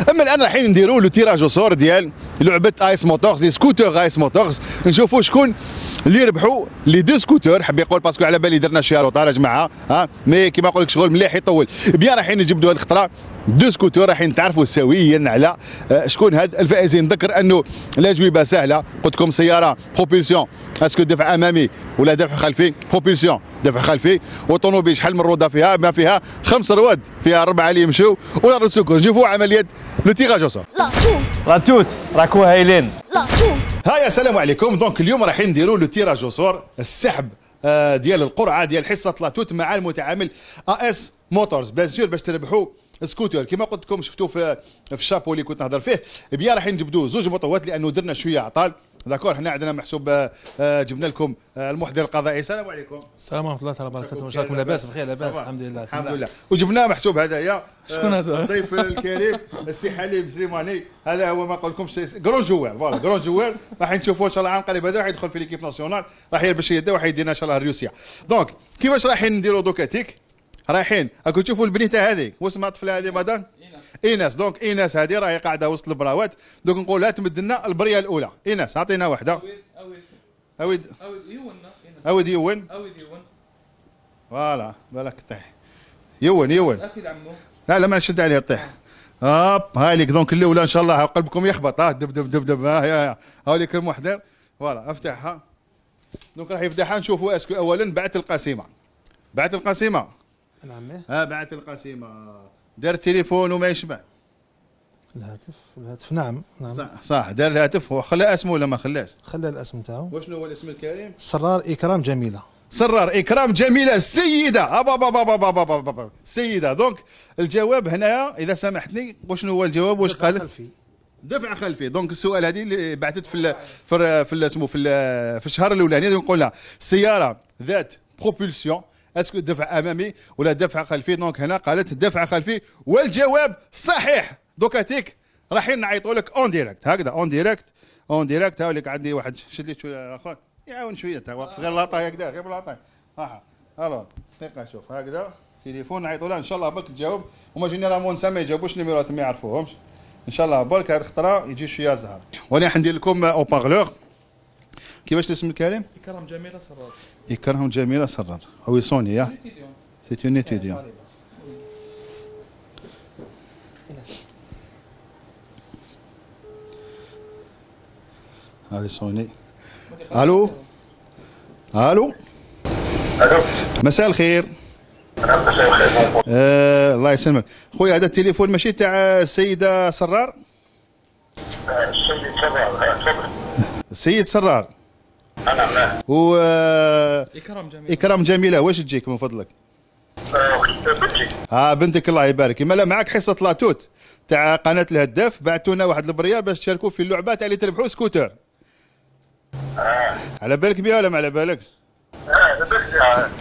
اما الان رايحين نديروا لو تيراج سور ديال لعبه ايس موتورز لي سكوتر ايس موتورز، نشوفوا شكون اللي ربحوا لي دو سكوتر. حاب يقول باسكو على بالي درنا شي روطار يا جماعه، مي كيما نقول لك شغل مليح يطول بيان. رايحين نجبدوا هذه الخطره دو سكوتر، رايحين نتعرفوا سويا على شكون هاد الفائزين. نذكر انه الاجوبه سهله، قلت لكم سياره بروبولسيون اسكو دفع امامي ولا دفع خلفي؟ بروبولسيون دفع خلفي، وطوموبيل شحال من روضه فيها؟ ما فيها 5 رواد، فيها 4 اللي يمشوا ولا رد سكر. نشوفوا عمليه لو تيراج اوسور. لاتوت راكو هايلين. هيا السلام عليكم. دونك اليوم رايحين نديروا لو تيراج اوسور، السحب ديال القرعه ديال حصه لاتوت مع المتعامل اس موتورز بيان سور باش تربحوا سكوتر. كما قلت لكم شفتوا في الشابو اللي كنت نهضر فيه، بيان رايحين نجبدوا زوج مطوات لانه درنا شويه عطال. داكور، حنا عندنا محسوب جبنا لكم المحضر القضائي. السلام عليكم. السلام ورحمه الله وبركاته. واش راكم لاباس بخير؟ لاباس الحمد لله. الحمد لله. وجبنا محسوب هذايا شكون هذا؟ الضيف الكريم السي حليم سليماني. هذا هو ما نقول لكمش كرون جوار، فوالا كرون جوار. راح نشوفوه ان شاء الله عام قريب. هذا راح يدخل في ليكيب ناسيونال، راح يلبس يده وراح يدينا ان شاء الله الروسيا. دونك كيفاش رايحين نديروا دوكاتيك؟ رايحين راكم تشوفوا البنيته هذه واسمها الطفله هذه مدام ايناس. دونك ايناس هذه راهي قاعده وسط البراوات. دونك نقول لها تمد لنا البريه الاولى. ايناس اعطينا واحده. اويد اويد يون فوالا بالك طيح يون اكيد عمو. لا ما نشد عليها طيح. هاب هاي ليك. دونك الاولى ان شاء الله قلبكم يخبط. دب دب دب دب. ها هاي ليك المحضر فوالا افتحها. دونك راح يفتحها نشوفوا اسكو اولا بعت القسيمه. بعت القسيمه. نعم. بعت القسيمه. دار التليفون وما يشبع. الهاتف نعم. صح دار الهاتف. هو خلى اسمه ولا ما خلاش؟ خلى الاسم نتاعو. وشنو هو الاسم الكريم؟ سرار اكرام جميله. سرار اكرام جميله السيده. السيده. دونك الجواب هنايا اذا سامحتني، وشنو هو الجواب؟ واش قال؟ خلفي. دفع خلفي. دونك السؤال هذه اللي بعثت في الشهر الاولاني. نقول لها سياره ذات بروبولسيون اسكو دفع امامي ولا دفع خلفي؟ دونك هنا قالت دفع خلفي والجواب صحيح. دوكاتيك رايحين نعيطوا لك اون ديريكت هكذا. اون ديريكت هاوليك عندي واحد شد لي شويه اخر يعاون شويه تا وقف غير لاطاي هكذا غير لاطاي. الو دقيقه شوف هكذا تليفون نعيطوا لها ان شاء الله برك تجاوب. هما جينيرالمون ما يجاوبوش نيميرات ما يعرفوهمش. ان شاء الله برك هذه الخطره يجي شويه زهر. وانا راح ندير لكم او بارلور. كيفاش الاسم الكريم؟ اكرام جميله سرار. اكرام جميله سرار. وي سوني يا سي اون ايتيديون. هاي سوني. الو مساء الخير. مساء الخير. الله يسلمك خويا. هذا التليفون ماشي تاع السيده سرار؟ السيد سرار. السيد سرار. نعم. و اكرام جميله. واش تجيك من فضلك؟ بنتي. بنتك الله يبارك. مالا معك حصه لاتوت تاع قناه الهداف. بعثوا لنا واحد البريه باش تشاركوا في اللعبه تاع اللي تربحوا سكوتر. على بالك بها ولا ما على بالكش؟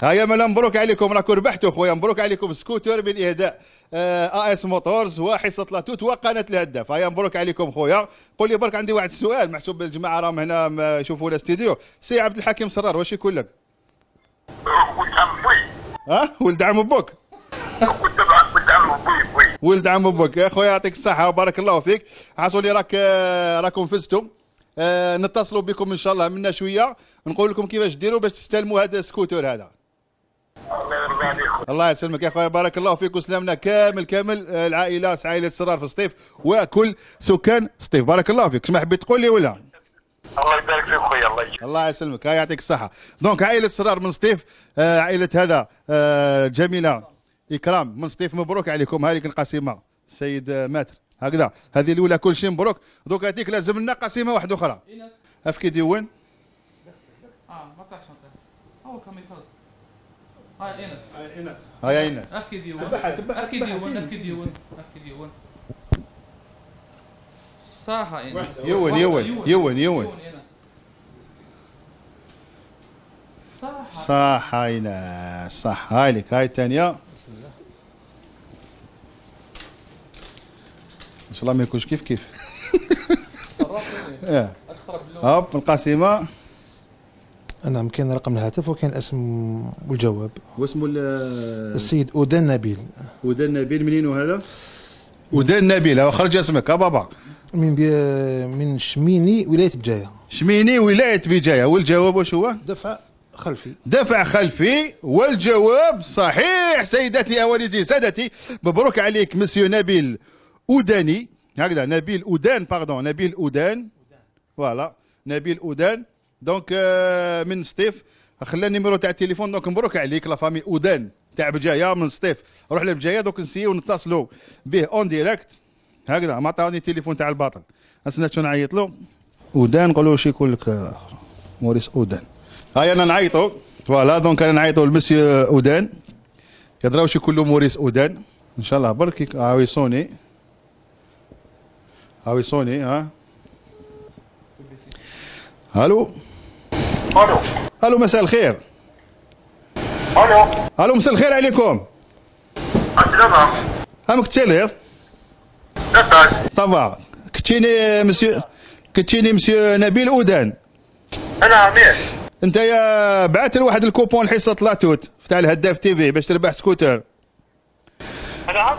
هيا مالا مبروك عليكم راكم ربحتوا خويا. مبروك عليكم سكوتر من اهداء اس موتورز وحصه لاتوت وقناه الهداف. هيا مبروك عليكم خويا. قول لي برك عندي واحد السؤال محسوب الجماعه راهم هنا يشوفوا الاستديو. سي عبد الحكيم سرار واش يقول لك؟ ولد عم بوي. ولد عم بوك. ولد عم بوك يا خويا يعطيك الصحه وبارك الله فيك. حاسوا لي راكم فزتم. نتصلوا بكم ان شاء الله منا شويه نقول لكم كيفاش ديروا باش تستلموا هذا السكوتر هذا. الله يرضى عليك. الله يسلمك يا خويا بارك الله فيك. وسلامنا كامل العائله عائله سرار في سطيف وكل سكان سطيف. بارك الله فيك. ما حبيت تقول لي ولا؟ الله يبارك فيك خويا. الله يجزيك. الله يسلمك يعطيك الصحه. دونك عائله سرار من سطيف، عائله هذا جميله اكرام من سطيف. مبروك عليكم. هذيك القسيمه سيد ماتر هكذا. هذه الاولى كل شيء مبروك. دوك هذيك لازم لنا قسيمه واحده اخرى. افكي ديون. ما طلعش هو كم يخلص. هاي ايناس. هاي ايناس. افكي ديون. افكي ديون. صح ايناس. يون. صح ايناس صح. هاي لك هاي الثانيه. ان شاء الله ما يكونش كيف. هاب القسيمه. نعم كاين رقم الهاتف وكاين اسم والجواب. واسمه السيد أودان نبيل. أودان نبيل منين هذا؟ ودان نبيل، خرج اسمك يا بابا. من شميني ولايه بجايه. شميني ولايه بجايه، والجواب واش هو؟ دفع خلفي. دفع خلفي، والجواب صحيح سيداتي اوانيزي سادتي. مبروك عليك مسيو نبيل اوداني، هكذا نبيل اودان، باردون نبيل اودان، فوالا نبيل اودان. دونك من ستيف خلى النيميرو تاع التليفون. دونك مبروك عليك لا فامي اودان تاع بجايه من ستيف. روح لبجايه دوك نسيو نتصلوا به اون ديريكت. هكذا ما عطاوني التليفون تاع الباطل، استنى شنو نعيط له. اودان نقولوا شي يقول لك موريس اودان. هاي انا نعيطوا، فوالا دونك انا نعيطوا لمسيو اودان، يدراوش كله موريس اودان ان شاء الله برك. هاوي صوني، هاوي صوني. ها الو الو الو مساء الخير. الو الو مساء الخير عليكم. السلامة. امك تسير لاباس. صافا. كنتيني مسيو نبيل اودان. انا عمير. انت يا بعثت لواحد الكوبون حصه لاتوت تاع الهداف تيفي باش تربح سكوتر. نعم.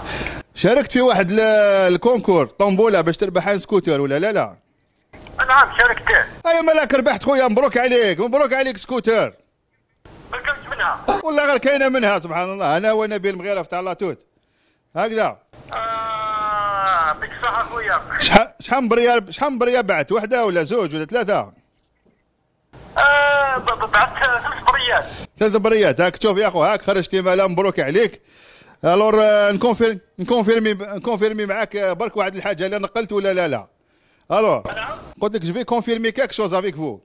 شاركت في واحد الكونكور طومبولا باش تربح ان سكوتر ولا لا؟ نعم شاركت. اي ملاك ربحت خويا، مبروك عليك، مبروك عليك سكوتر. ما كانش منها. والله غير كاينه منها سبحان الله. انا ونبيل مغيرف تاع لاتوت هكذا. يعطيك الصحة خويا. شحال من بريه بعت؟ وحده ولا زوج ولا ثلاثه؟ بعت 3 بريات. 3 بريات. هاك شوف يا اخو، هاك خرجتي مالا، مبروك عليك. الور نكونفيرمي معاك برك واحد الحاجه، لا نقلت ولا لا. الور قلت لك جو في كونفيرمي كاك شوز افيك فو.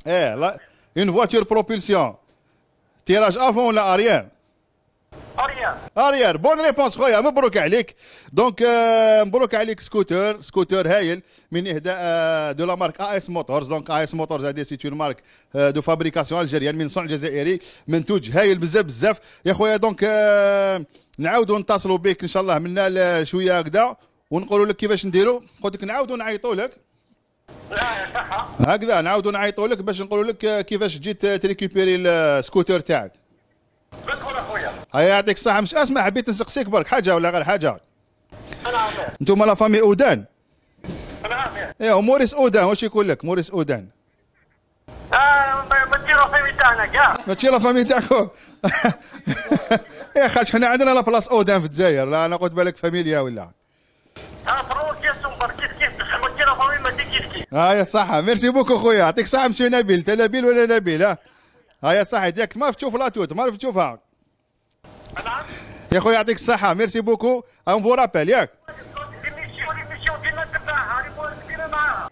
لا اون فواتور بروبولسيون تيراج افون ولا اريير؟ اريير. بون ريبونس خويا، مبروك عليك. دونك مبروك عليك سكوتر هايل من اهداء دو لا مارك اس موتورز. دونك اس موتورز هذه سي اون مارك دو فابريكاسيون الجيريان من صنع جزائري، منتوج هايل بزاف يا خويا. دونك نعاودوا نتصلوا بك ان شاء الله منا شويه هكذا ونقولوا لك كيفاش نديروا. قلت لك نعاودوا نعيطوا لك هكذا، نعاودوا نعيطوا لك باش نقولوا لك كيفاش جيت تريكوبيري السكوتر تاعك. بدخل اخويا. هيا يعطيك الصحة. مش اسمع، حبيت نسقسيك برك حاجة ولا غير حاجة. انتوما لا فامي اودان. ايوا موريس اودان واش يقول لك؟ موريس اودان. ماشي لا فامي تاعنا كاع. ماشي لا فامي تاعكم. يا خاطر حنا عندنا لا بلاص اودان في الجزائر. لا انا قلت بالك فاميليا ولا. بروكيسيون برك كيف بصح ماشي لا فامي ماشي كيف. هيا صحة، ميرسي بوكو خويا، يعطيك الصحة مسيو نبيل. انت نبيل ولا نبيل؟ ها هيا صحة ياك ما تشوف لاتوت، ما تشوفها. نعم. يا خويا يعطيك الصحة، ميرسي بوكو. اون فو رابيل ياك.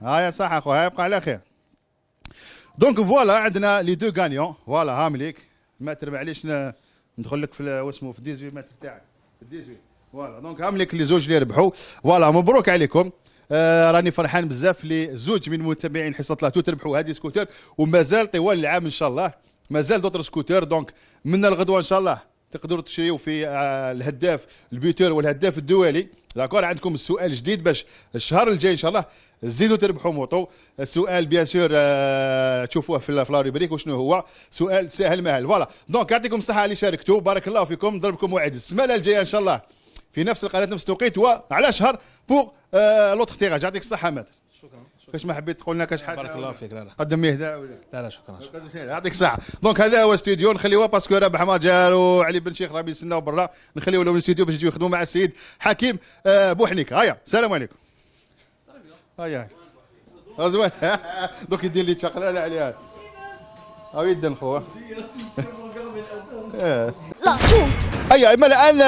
هيا صحة خويا، يبقى على خير. دونك فوالا عندنا لي دو غانيون. فوالا هام ليك متر، معليش ندخل لك في واسمه في 18 متر تاعك في 18. فوالا دونك هام ليك لي زوج اللي ربحوا. فوالا مبروك عليكم. راني فرحان بزاف لي زوج من متابعين حصه لاتو تربحوا هذه سكوتر، ومازال طوال العام ان شاء الله مازال دوطر سكوتر. دونك من الغدوه ان شاء الله تقدروا تشريوا في الهداف البيوتور والهداف الدولي. داكور عندكم السؤال جديد باش الشهر الجاي ان شاء الله تزيدوا تربحوا موطو. السؤال بيان سور تشوفوه في لا ريبريك وشنو هو سؤال سهل ماهل. فوالا دونك يعطيكم الصحه اللي شاركتوا، بارك الله فيكم. نضربكم موعد السمانه الجايه ان شاء الله في نفس القناه نفس التوقيت وعلى شهر بوغ لوتر تيراج. يعطيك الصحه مات. شكرا. كاش ما حبيت تقول لنا كاش حاجه؟ بارك الله فيك. لا قدم لي هداء ولا لا شكرا. يعطيك الصحه. دونك هذا هو استوديو نخليوه باسكو رابح ماجر وعلي بن شيخ راه يستناو برا، نخليو لهم الاستوديو باش يجيو يخدموا مع السيد حكيم بوحنيك. هيا السلام عليكم. هيا زوين. دوك يدير لي شقلاله عليها. او يدن خوه. اي اما الان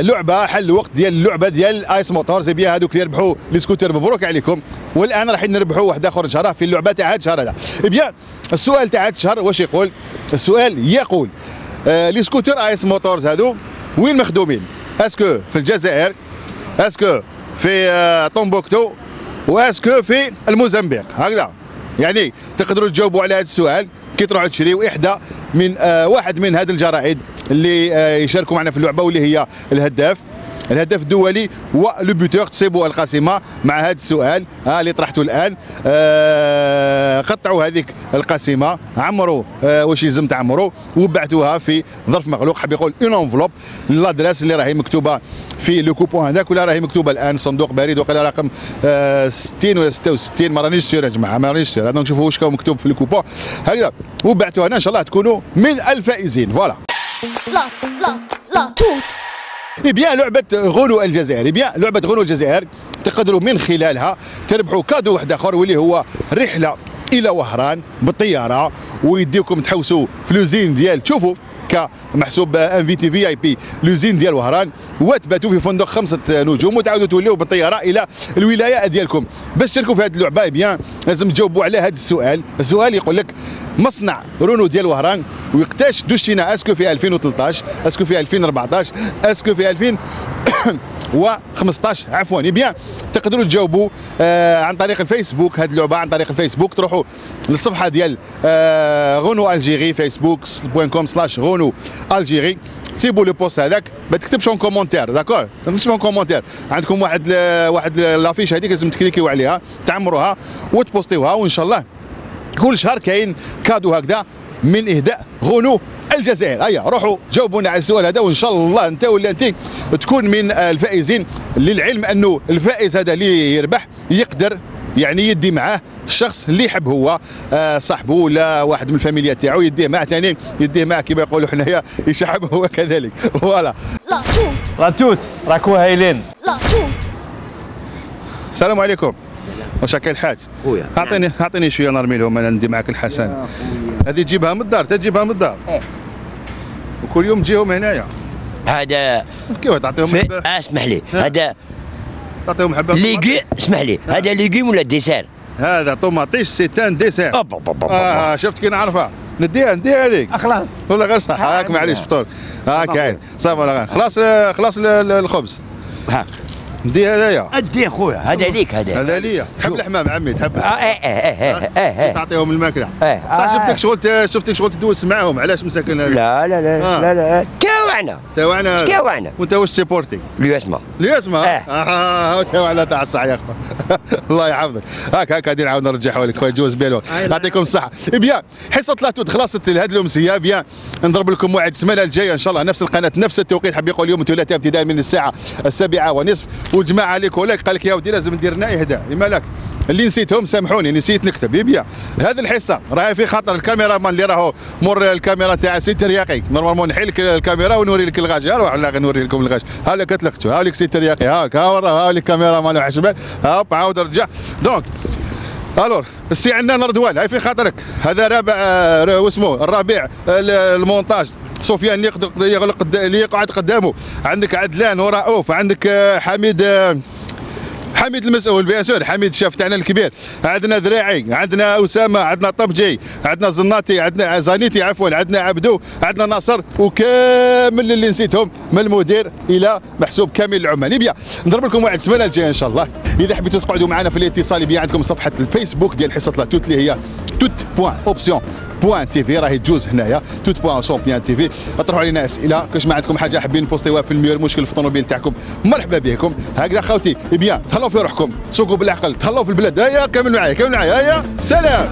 لعبه حل الوقت ديال اللعبه ديال ايس موتورز بيان هذوك اللي يربحوا لي سكوتر مبروك عليكم. والان راح نربحوا واحد اخر ان شاء الله في اللعبه تاع هذا الشهر هذا. بيان السؤال تاع هذا الشهر واش يقول؟ السؤال يقول لي سكوتر ايس موتورز هذو وين مخدومين؟ اسكو في الجزائر؟ اسكو في طومبوكتو؟ واسكو في الموزمبيق؟ هكذا يعني تقدروا تجاوبوا على هذا السؤال كي تروحوا تشريوا احدى من واحد من هذه الجرائد اللي يشاركوا معنا في اللعبه واللي هي الهداف. الهدف الدولي ولو بوتور تصيبوا القاسمه مع هذا السؤال اللي طرحته الان. قطعوا هذيك القاسمه، عمروا واش يلزم تعمروا وبعثوها في ظرف مغلوق، حاب يقول اون انفلوب لادريس اللي راهي مكتوبه في لو كوبون هذاك، ولا راهي مكتوبه الان صندوق بريد وقيلا رقم 60 ولا 66، ما رانيش سير يا جماعه، ما رانيش سير. دونك شوفوا واش كان مكتوب في الكوبون هكذا وبعثوها لنا، ان شاء الله تكونوا من الفائزين. فوالا اي بيان لعبه غنو الجزائر، اي بيان لعبه غنو الجزائر تقدروا من خلالها تربحوا كادو واحد اخر واللي هو رحله الى وهران بالطياره، ويديكم تحوسوا في لوزين ديال تشوفوا كمحسوب انفيتي في اي بي لوزين ديال وهران، وتباتوا في فندق 5 نجوم وتعاودوا توليو بالطياره الى الولايه ديالكم. باش تشاركوا في هذه اللعبه اي بيان لازم تجاوبوا على هذا السؤال. السؤال يقول لك مصنع رونو ديال وهران وقتاش دوشينا، اسكو في 2013 اسكو في 2014 اسكو في 2015 عفوا. اي بيان تقدروا تجاوبوا عن طريق الفيسبوك، هذه اللعبه عن طريق الفيسبوك. تروحوا للصفحه ديال غونو الجيري facebook.com/غونو الجيري، تسيبوا لو بوست هذاك، ما تكتبش اون كومونتير داكور، ما تكتبش اون كومونتير. عندكم واحد لافيش هذيك لازم تكليكيو عليها تعمروها وتبوستيوها، وان شاء الله كل شهر كاين كادو هكذا من اهداء غنو الجزائر. هيا روحوا جاوبونا على السؤال هذا، وان شاء الله انت ولا انت تكون من الفائزين. للعلم انه الفائز هذا اللي يربح يقدر يعني يدي معاه الشخص اللي يحب هو صاحبه ولا واحد من الفاميليا تاعو، يديه معاه ثاني، يديه معاه كما يقولوا حنايا يشعب هو كذلك. فوالا لا توت راكو هايلين. السلام عليكم، واش راك الحاج؟ خويا اعطيني شويه نرمي لهم، انا ندي معاك الحسنه هذه تجيبها من الدار، تجيبها من الدار وكل يوم تجيهم هنايا. هذا كيف تعطيهم اسمح لي، هذا تعطيهم حبه ليغي، اسمح لي، هذا ليغيم ولا ديسير؟ هذا طوماطيش سيتان ديسير. شفت كي نعرفها نديها هذيك خلاص والله غير صح. هاك معليش فطور كاين صافي ولا خلاص الخبز ندي هذايا. ادي خويا، هذا ليك، هذا ليا. تحب الحمام عمي تحب؟ تعطيهم الماكله. شفتك شغل تدوس معاهم، علاش مساكن هذا؟ لا تاوعنا وانت واش سيبورتي؟ الياسما تاوعنا تاع الصح يا اخو. الله يحفظك. هاك غادي نعاود نرجعها لك خويا جوز بيان الوقت. يعطيكم الصحه. بيان حصه لا خلاصت هذه الامسيه. بيان نضرب لكم موعد السمانه الجايه ان شاء الله نفس القناه نفس التوقيت. حاب يقول اليوم الثلاثاء ابتداء من الساعه 7:30. والجماعه اللي كوليك قال لك يا ودي لازم ندير لنا اهداء، مالك اللي نسيتهم سامحوني نسيت نكتب. يبيا هذه الحصه راهي في خاطر الكاميرا مان اللي راهو مور الكاميرا تاع سي ترياقي. نورمالمون نحي لك الكاميرا ونوري لك الغاج. روح لا نوري لكم الغاج. ها لك تلختو، ها لك سي ترياقي، ها لك كاميرا مان وحشبال. هاوب عاود رجع. دونك الور السي عنان رضوان هاي في خاطرك. هذا رابع واسمه الربيع المونتاج سفيان اللي يقعد قدامه. عندك عدلان ورؤوف، عندك حميد المسؤول بيان سور، حميد الشاف تاعنا الكبير، عندنا ذراعي، عندنا اسامه، عندنا طبجي، عندنا زناتي، عندنا زانيتي عفوا، عندنا عبدو، عندنا ناصر، وكامل اللي نسيتهم من المدير الى محسوب كامل العمال. يبيا نضرب لكم واحد السمانه الجايه ان شاء الله. اذا حبيتوا تقعدوا معنا في الاتصال يبيا عندكم صفحه الفيسبوك ديال حصه لا توت اللي هي tout.option.tv راهي تجوز هنايا tout.option.tv. اطرحوا علينا اسئله كاش ما عندكم حاجه حابين نبوستيوها في الميور مشكل في الطوموبيل تاعكم مرحبا بكم. هكذا خوتي بيان تهلاو في روحكم، سوقوا بالعقل، تهلاو في البلاد. هيا كملوا معايا هيا سلام.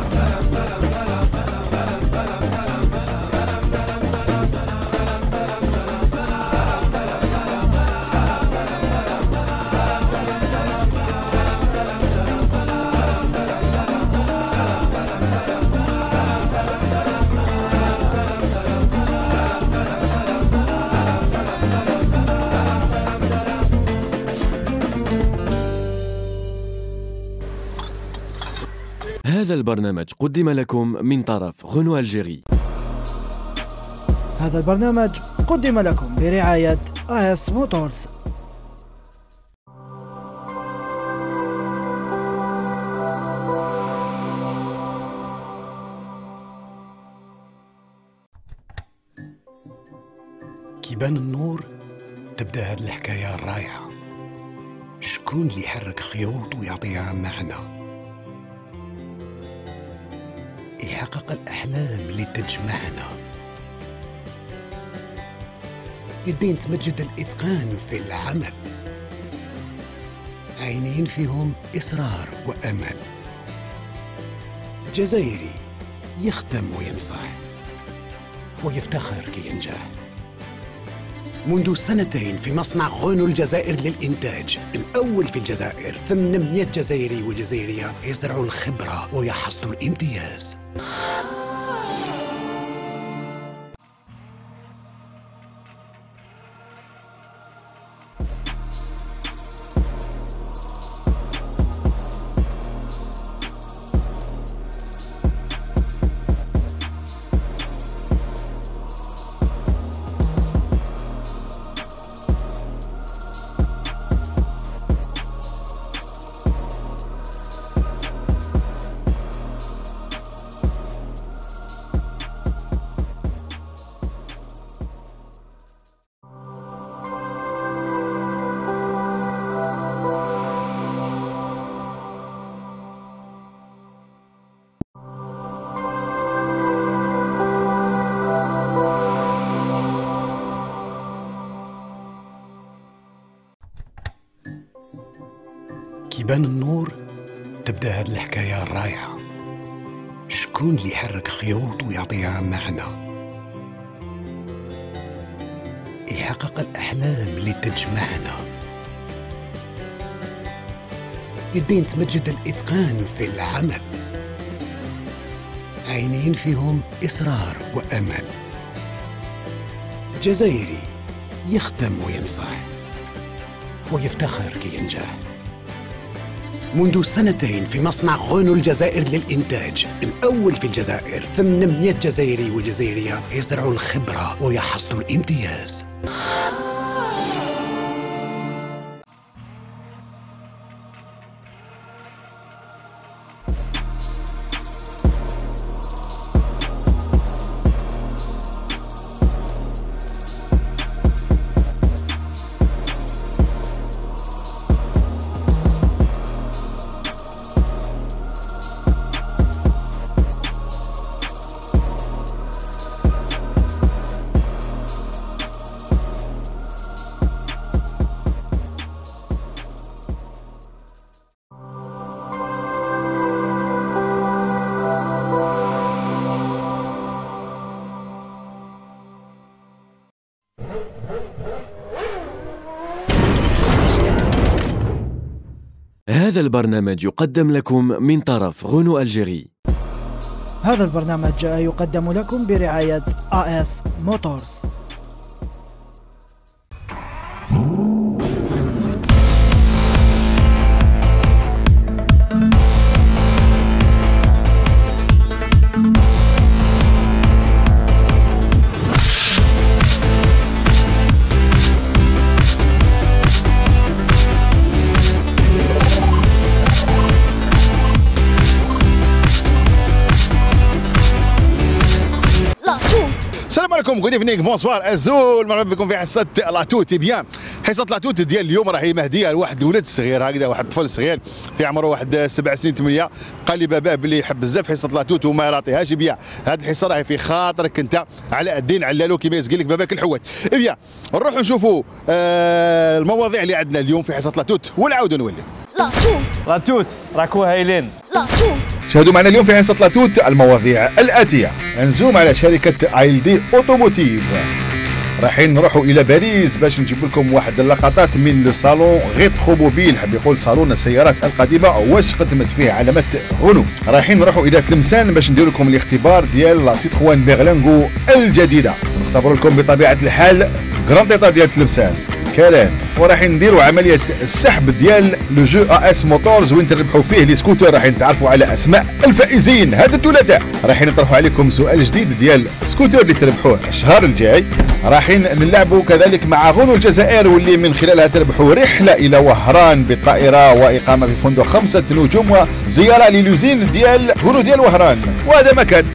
هذا البرنامج قدم لكم من طرف غنو الجيري. هذا البرنامج قدم لكم برعاية AS موتورز. كيبان النور تبدأ هذه الحكاية الرايعة. شكون اللي يحرك خيوط ويعطيها معنى، يحقق الأحلام اللي تجمعنا، يدين تمجد الإتقان في العمل، عينين فيهم إصرار وأمل. جزائري يخدم وينصح ويفتخر كي ينجح. منذ سنتين في مصنع غونو الجزائر للإنتاج الأول في الجزائر، 800 جزائري وجزائرية يزرعوا الخبرة ويحصدوا الامتياز. كيبان النور تبدا هاد الحكاية الرايعة. شكون اللي يحرك خيوط ويعطيها معنى، يحقق الأحلام اللي تجمعنا، يدين تمجد الإتقان في العمل، عينين فيهم إصرار وأمل. جزائري يخدم وينصح ويفتخر كي ينجح. منذ سنتين في مصنع غونو الجزائر للإنتاج الأول في الجزائر، 800 جزائري وجزائرية يزرعوا الخبرة ويحصدوا الامتياز. هذا البرنامج يقدم لكم من طرف غونو الجيري. هذا البرنامج يقدم لكم برعاية AS موتورز. السلام عليكم، غود ايفنينغ، بونسوار، ازول، مرحبا بكم في حصه لاتوت. بيان، حصه لاتوت ديال اليوم راهي مهديه لواحد الولد الصغير هكذا، واحد الطفل صغير في عمره واحد 7 سنين 8. قال لي باباه بلي يحب بزاف حصه لاتوت وما يعطيهاش. بيان، هذه الحصه راهي في خاطرك انت، علاء الدين علالو كيما يسقي لك باباك الحوات. بيان، نروحوا نشوفوا المواضيع اللي عندنا اليوم في حصه لاتوت ونعاودوا نوليو. لاتوت راكو هايلين. شاهدوا معنا اليوم في حصة لاتوت المواضيع الآتية. نزوم على شركة ALD أوتوموتيف. رايحين نروحوا إلى باريس باش نجيب لكم واحد اللقطات من لو صالون غيتروموبيل، حاب يقول صالون السيارات القديمة واش قدمت فيه علامة غونو. رايحين نروحوا إلى تلمسان باش ندير لكم الاختبار ديال لا سيتروين بيرلينغو الجديدة، ونختبر لكم بطبيعة الحال جراند ايطا ديال تلمسان كلام. وراح نديروا عمليه السحب ديال لو جو AS موتورز وين تربحوا فيه لي سكوتر. راح نتعرفوا على اسماء الفائزين هذا الثلاثاء. راح نطرحوا عليكم سؤال جديد ديال سكوتر اللي تربحوه الشهر الجاي. راح نلعبوا كذلك مع غونو الجزائر واللي من خلالها تربحوا رحله الى وهران بالطائره واقامه في فندق 5 نجوم وزياره للوزين ديال غونو ديال وهران، وهذا مكان.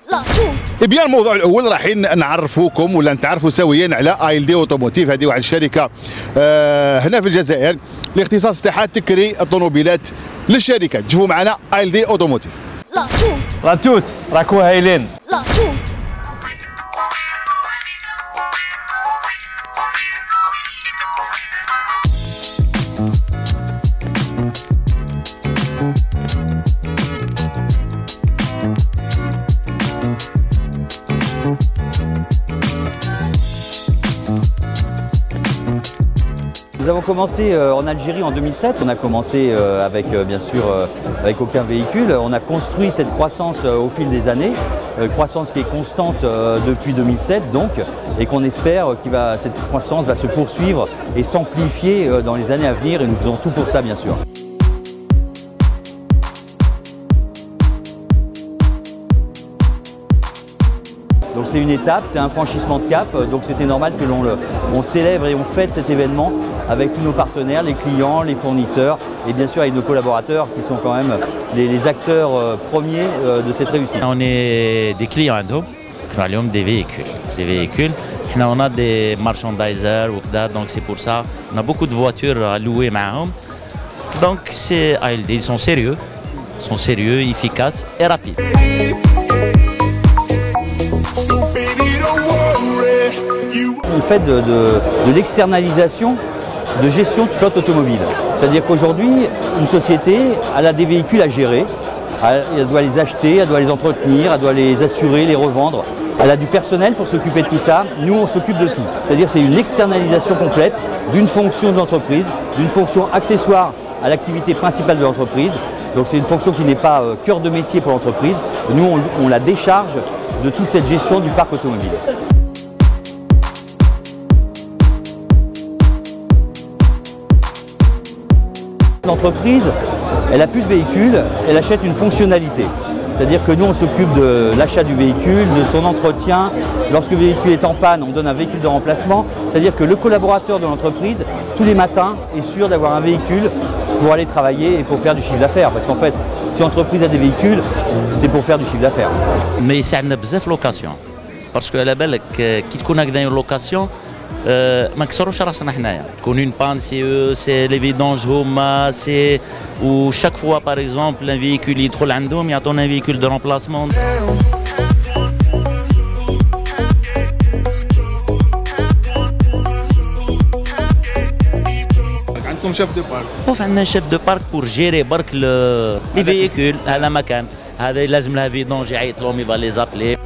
بيان، الموضوع الاول راح نعرفوكم ولا نتعرفوا سويا على ALD اوتوموتيف. هذه واحد الشركه هنا في الجزائر الاختصاص تاعها تكري الطوموبيلات للشركات. تشوفوا معنا ALD اوتوموتيف. لاتوت راكو هايلين. commencé en Algérie en 2007, on a commencé avec bien sûr avec aucun véhicule. On a construit cette croissance au fil des années, croissance qui est constante depuis 2007 donc, et qu'on espère que cette croissance va se poursuivre et s'amplifier dans les années à venir et nous faisons tout pour ça bien sûr. Donc c'est une étape, c'est un franchissement de cap, donc c'était normal que l'on célèbre et on fête cet événement avec tous nos partenaires, les clients, les fournisseurs et bien sûr avec nos collaborateurs qui sont quand même les acteurs premiers de cette réussite. On est des clients des véhicules. On a des merchandisers, donc c'est pour ça. On a beaucoup de voitures à louer معهم. Donc c'est ALD, ils sont sérieux, efficaces et rapides. On fait de l'externalisation de gestion de flotte automobile. C'est-à-dire qu'aujourd'hui, une société elle a des véhicules à gérer, elle doit les acheter, elle doit les entretenir, elle doit les assurer, les revendre. Elle a du personnel pour s'occuper de tout ça, nous on s'occupe de tout. C'est-à-dire que c'est une externalisation complète d'une fonction de l'entreprise, d'une fonction accessoire à l'activité principale de l'entreprise. Donc c'est une fonction qui n'est pas cœur de métier pour l'entreprise. Nous on la décharge de toute cette gestion du parc automobile. L'entreprise, elle n'a plus de véhicule, elle achète une fonctionnalité. C'est-à-dire que nous, on s'occupe de l'achat du véhicule, de son entretien. Lorsque le véhicule est en panne, on donne un véhicule de remplacement. C'est-à-dire que le collaborateur de l'entreprise, tous les matins, est sûr d'avoir un véhicule pour aller travailler et pour faire du chiffre d'affaires. Parce qu'en fait, si l'entreprise a des véhicules, c'est pour faire du chiffre d'affaires. Mais c'est une location. Parce que la belle, qui te connaît dans une location, ما نكسروش راسنا حنايا تكون اون بان سي لي فيدونج هما سي و شاك فوا باغ اكزومبل ان فييكول يدخل عندهم يعطونا فييكول دو رومبلاسمون. عندكم شيف دو بارك؟ شوف عندنا شيف دو بارك بور جيري برك لي فييكول هذا مكان هذا لازم لها فيدونج يعيط لهم يبغى لي زابلي.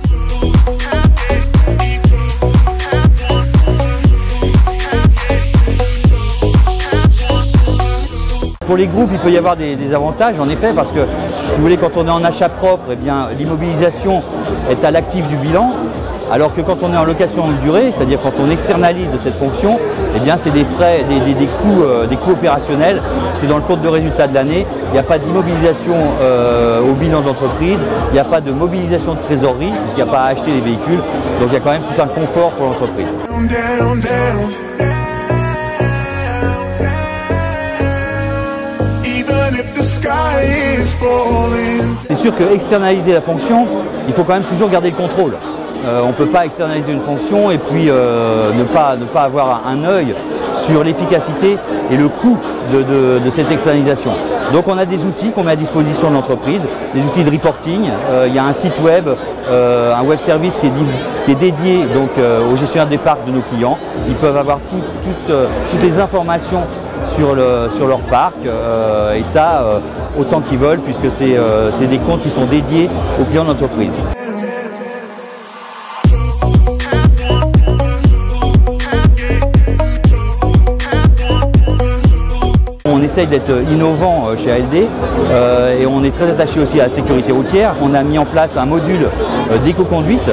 Pour les groupes, il peut y avoir des avantages, en effet, parce que, si vous voulez, quand on est en achat propre, eh bien, l'immobilisation est à l'actif du bilan, alors que quand on est en location longue durée, c'est-à-dire quand on externalise cette fonction, eh bien, c'est des frais, des coûts opérationnels, c'est dans le compte de résultat de l'année, il n'y a pas d'immobilisation au bilan de l'entreprise, il n'y a pas de mobilisation de trésorerie, puisqu'il n'y a pas à acheter les véhicules, donc il y a quand même tout un confort pour l'entreprise. C'est sûr que externaliser la fonction, il faut quand même toujours garder le contrôle. On ne peut pas externaliser une fonction et puis ne pas avoir un œil sur l'efficacité et le coût de cette externalisation. Donc on a des outils qu'on met à disposition de l'entreprise, des outils de reporting. Il y a un site web, un web service qui est dédié donc, aux gestionnaires des parcs de nos clients. Ils peuvent avoir toutes les informations sur leur parc et ça autant qu'ils veulent puisque c'est des comptes qui sont dédiés aux clients de l'entreprise. On essaye d'être innovant chez ALD et on est très attaché aussi à la sécurité routière. On a mis en place un module d'éco-conduite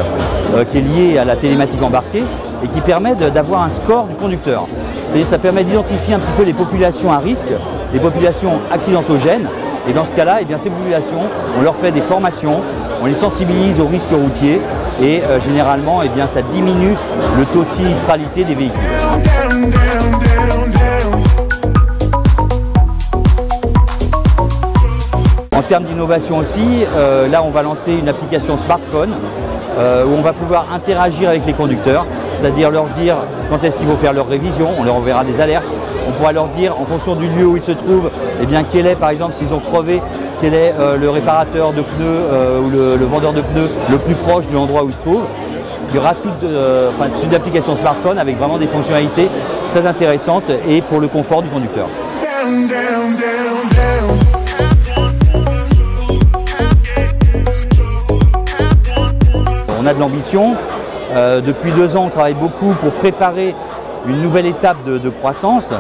qui est lié à la télématique embarquée et qui permet d'avoir un score du conducteur. C'est-à-dire ça permet d'identifier un petit peu les populations à risque, les populations accidentogènes. Et dans ce cas-là, eh bien, ces populations, on leur fait des formations, on les sensibilise aux risques routiers et généralement, eh bien, ça diminue le taux de sinistralité des véhicules. En termes d'innovation aussi, là on va lancer une application smartphone où on va pouvoir interagir avec les conducteurs, c'est-à-dire leur dire quand est-ce qu'il faut faire leur révision, on leur enverra des alertes, on pourra leur dire en fonction du lieu où ils se trouvent, eh bien, quel est par exemple s'ils ont crevé, quel est le réparateur de pneus ou le vendeur de pneus le plus proche de l'endroit où ils se trouvent. Il y aura c'est une application smartphone avec vraiment des fonctionnalités très intéressantes et pour le confort du conducteur. On a de l'ambition. Depuis 2 ans, on travaille beaucoup pour préparer une nouvelle étape de croissance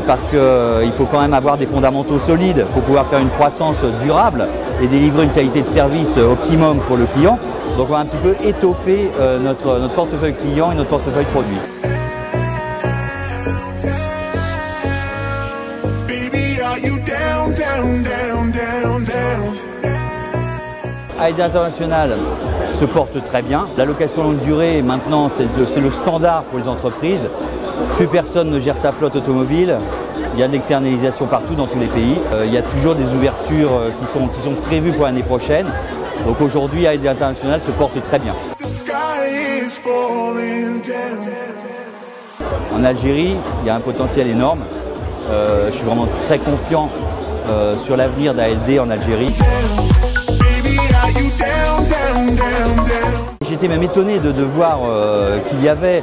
parce qu'il faut quand même avoir des fondamentaux solides pour pouvoir faire une croissance durable et délivrer une qualité de service optimum pour le client. Donc on va un petit peu étoffer notre portefeuille client et notre portefeuille produit. AED International se porte très bien. La location longue durée, maintenant, c'est le standard pour les entreprises. Plus personne ne gère sa flotte automobile. Il y a de l'externalisation partout dans tous les pays. Il y a toujours des ouvertures qui sont prévues pour l'année prochaine. Donc aujourd'hui, AED International se porte très bien. En Algérie, il y a un potentiel énorme. Je suis vraiment très confiant sur l'avenir d'AED en Algérie. J'étais même étonné de voir qu'il y avait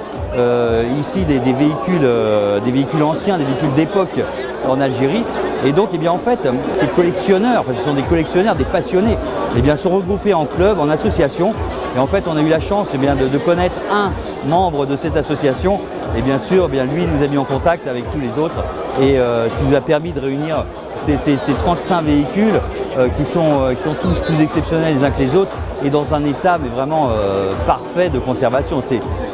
ici des véhicules anciens, des véhicules d'époque en Algérie. Et donc, eh bien, en fait, ces collectionneurs, ce sont des collectionneurs, des passionnés, eh bien, sont regroupés en club, en association. Et en fait, on a eu la chance eh bien, de connaître un membre de cette association. Et bien sûr, eh bien, lui nous a mis en contact avec tous les autres. Et ce qui nous a permis de réunir ces 35 véhicules qui sont tous plus exceptionnels les uns que les autres et dans un état mais vraiment parfait de conservation.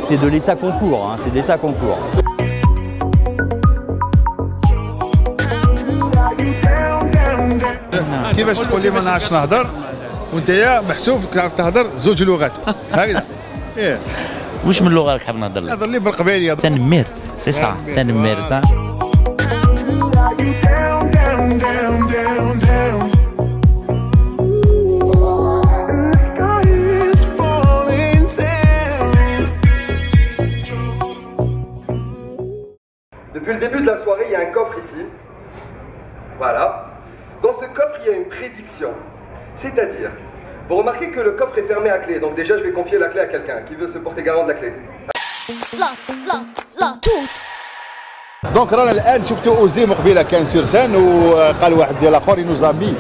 C'est de l'état concours, hein, c'est d'état concours. كيفاش تقول لي ما نعرفش نهضر وانت يا محسوب تعرف تهضر زوج لغات هكذا ايه واش من لغه راك حاب نهضر لك؟ هضر لي بالقبائليه تنميرت سي صح تنميرت. Depuis le début de la soirée, il y a un coffre ici. Voilà. Dans ce coffre, il y a une prédiction. C'est-à-dire, vous remarquez que le coffre est fermé à clé. Donc déjà, je vais confier la clé à quelqu'un qui veut se porter garant de la clé. دونك رانا الان شفتوا اوزيم قبيله كان سور سان وقال واحد ديال الاخر نوزامي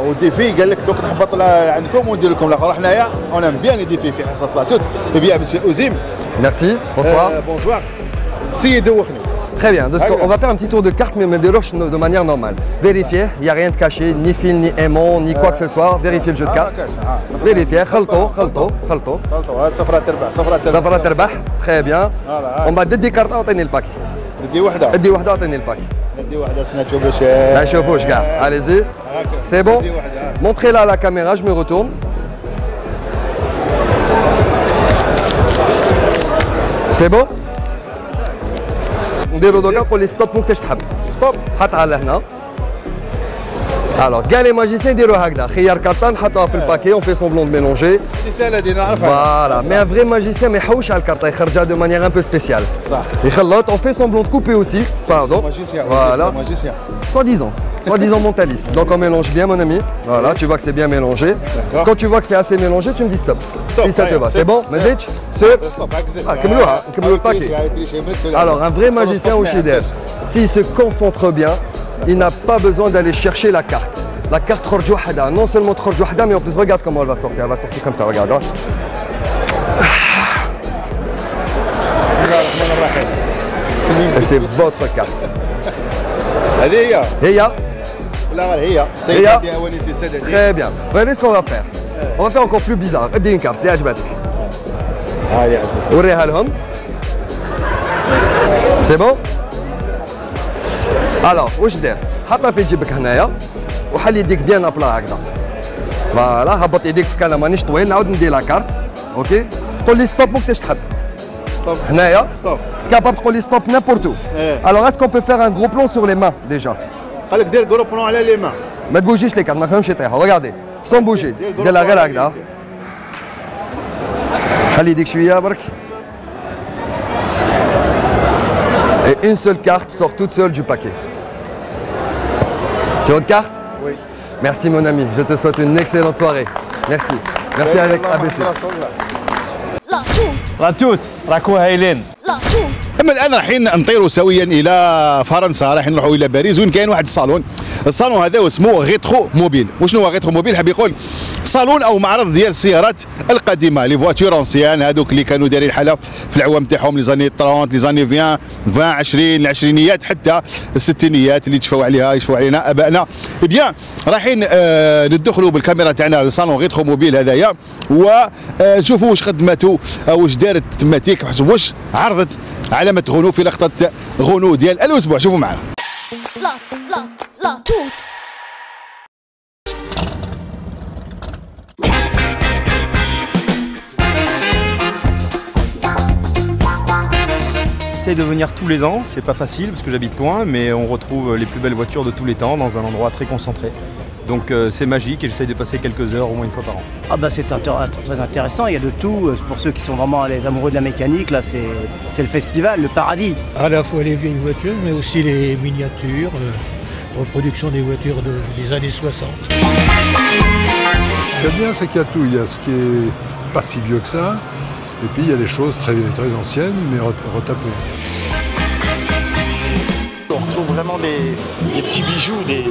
وديفي قال لك دوك نهبط عندكم وندير لكم الاخر حنايا اون ام بيان ديفي في حصه لا توت بيان مسيو اوزيم. Merci, bonsoir. Bonsoir. سي دوخني. Très bien, on va faire un petit tour de carte mais de roche de manière normale. Vérifier, il n'y a rien de caché, ni fil, ni aimant, ni quoi que ce soit. Vérifier le jeu de cartes. Vérifier, khalto. Safra terbax, très bien. On va dédier carte à tenir le pack. ادي وحده اعطيني الباك. ادي وحده سنتو باش ما نشوفوش كاع. Allez-y. C'est bon. Montrez-la à la caméra, je me retourne. C'est bon. نديرو دوكا نقول لي ستوب وقتاش تحب. ستوب. حطها لهنا. Alors, gars les magiciens يديروا هكذا، خيار كارطة نحطوها في الباكي، on fait semblant de mélanger. سهلة دي نعرفها. Voilà, mais un vrai magicien ما يحوش على الكارطة، يخرجها de manière un peu spéciale. صح. يخلط، on fait semblant de couper aussi, pardon. Magicien. Voilà. Magicien. Soi-disant mentaliste. Donc on mélange bien mon ami. Voilà, tu vois que c'est bien mélangé. Quand tu vois que c'est assez mélangé, tu me dis stop. Si ça te va, c'est bon. Mazich, c'est. Ah, comme le paquet. Alors un vrai magicien au Shider, s'il se concentre bien, il n'a pas besoin d'aller chercher la carte. La carte Khorjouhada, non seulement Khorjouhada, mais en plus regarde comment elle va sortir. Elle va sortir comme ça, regarde. Hein. Et c'est votre carte. Heya. Très bien. Regardez ce qu'on va faire. On va faire encore plus bizarre. Dis une carte. C'est bon? Alors, واش دير؟ حطها في جيبك هنايا وحل يديك بيان ابلا هكذا. فوالا هبط يديك باسكو انا مانيش طويل نعاود ندير لا كارت. اوكي؟ قول لي ستوب وقتاش تحب. ستوب. هنايا. ستوب. capable تقول لي ستوب n'importe où. Alors est-ce qu'on peut faire un gros plan sur les mains déjà? قال لك دير جروب بلون على لي مان. ما تبوجيش لي كارت ما تخليهمش يطيحوا. Regardez. Sans bouger. ديرها غير هكذا. حل يديك شويه برك. Et une seule carte sort toute seule du paquet. Tu as autre carte? Oui. Merci mon ami, je te souhaite une excellente soirée. Merci. Merci avec ABC. لا توت راكو هايلين. اما الان رايحين نطيروا سويا الى فرنسا، رايحين نروحوا الى باريس وين كاين واحد الصالون هذا اسمه غيترو موبيل. وشنو هو غيترو موبيل؟ حاب يقول صالون او معرض ديال السيارات القديمه، لي فواتور اونسيان هذوك اللي كانوا دايرين حاله في العوام تاعهم لي زاني 30 لي زاني 20 20 العشرينيات حتى الستينيات اللي يشفوا علينا ابائنا. بيان رايحين ندخلوا بالكاميرا تاعنا للصالون غيترو موبيل هذايا ونشوفوا واش خدماتو واش دارت تماتيك واش عرضت علامه غنو في لقطه غنو ديال الاسبوع. شوفوا معنا. J'essaie de venir tous les ans, c'est pas facile parce que j'habite loin, mais on retrouve les plus belles voitures de tous les temps dans un endroit très concentré. Donc c'est magique et j'essaie de passer quelques heures au moins une fois par an. Ah bah c'est très intéressant, il y a de tout. Pour ceux qui sont vraiment les amoureux de la mécanique, là c'est le festival, le paradis. À la fois les vieilles voitures, mais aussi les miniatures, reproduction des voitures des années 60. Ce qui est bien, c'est qu'il y a tout. Il y a ce qui est pas si vieux que ça, et puis il y a des choses très anciennes, mais retapées. On retrouve vraiment des petits bijoux, des...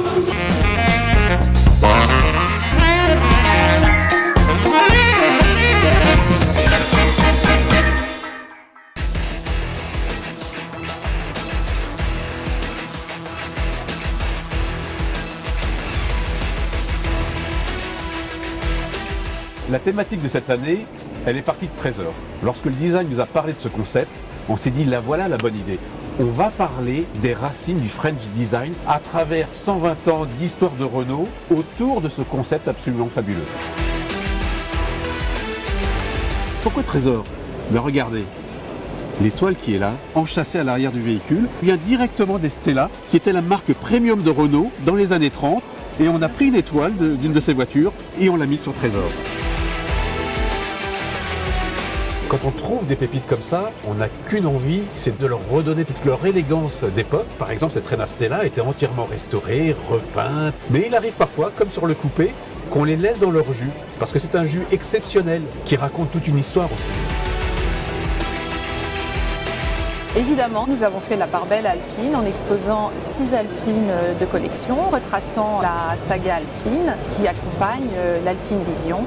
La thématique de cette année, elle est partie de Trésor. Lorsque le design nous a parlé de ce concept, on s'est dit, là voilà la bonne idée. On va parler des racines du French design à travers 120 ans d'histoire de Renault autour de ce concept absolument fabuleux. Pourquoi Trésor? Ben regardez, l'étoile qui est là, enchâssée à l'arrière du véhicule, vient directement des Stella, qui était la marque premium de Renault dans les années 30. Et on a pris une étoile d'une de ces voitures et on l'a mise sur Trésor. Quand on trouve des pépites comme ça, on n'a qu'une envie, c'est de leur redonner toute leur élégance d'époque. Par exemple, cette Renault Stella était entièrement restaurée, repeinte. Mais il arrive parfois, comme sur le coupé, qu'on les laisse dans leur jus. Parce que c'est un jus exceptionnel qui raconte toute une histoire aussi. Évidemment, nous avons fait la part belle alpine en exposant 6 alpines de collection, retraçant la saga alpine qui accompagne l'Alpine Vision.